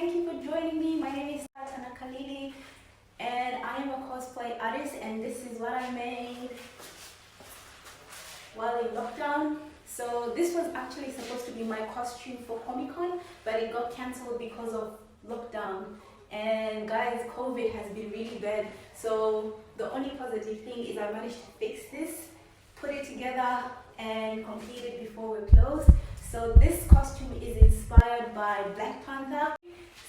thank you for joining me. My name is Tanaka Lili and I am a cosplay artist, and this is what I made while in lockdown. So this was actually supposed to be my costume for Comic-Con, but it got cancelled because of lockdown. And guys, COVID has been really bad. So the only positive thing is I managed to fix this, put it together and complete it before we're closed. So this costume is inspired by Black Panther.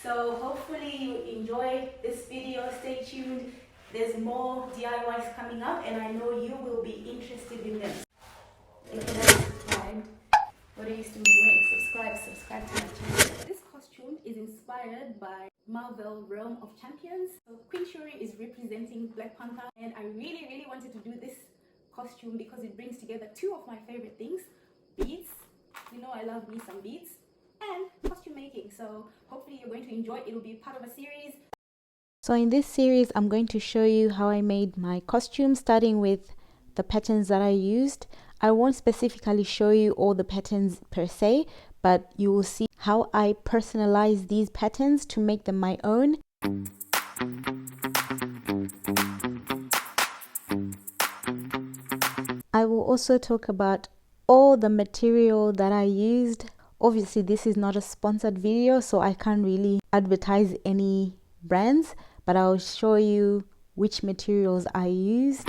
So hopefully you enjoy this video. Stay tuned. There's more DIYs coming up and I know you will be interested in them. If you're not subscribed, what are you still doing? Subscribe to my channel. This costume is inspired by Marvel Realm of Champions. So Queen Shuri is representing Black Panther, and I really wanted to do this costume because it brings together two of my favorite things: beads. You know I love me some beads, and costume making. So hopefully you're going to enjoy it. It'll be part of a series. So in this series, I'm going to show you how I made my costume, starting with the patterns that I used. I won't specifically show you all the patterns per se, but you will see how I personalize these patterns to make them my own. I will also talk about all the material that I used. Obviously, this is not a sponsored video, so I can't really advertise any brands, but I'll show you which materials I used.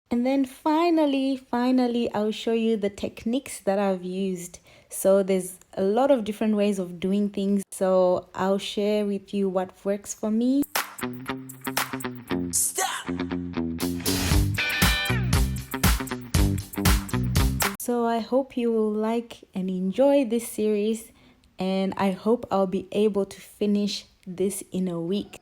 And then finally, I'll show you the techniques that I've used. So there's a lot of different ways of doing things. So I'll share with you what works for me. Stop. So I hope you will like and enjoy this series, and I hope I'll be able to finish this in a week.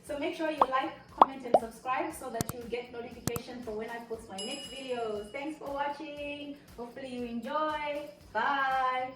So make sure you like, comment and subscribe so that you'll get notification for when I post my next videos. Thanks for watching. Hopefully you enjoy. Bye.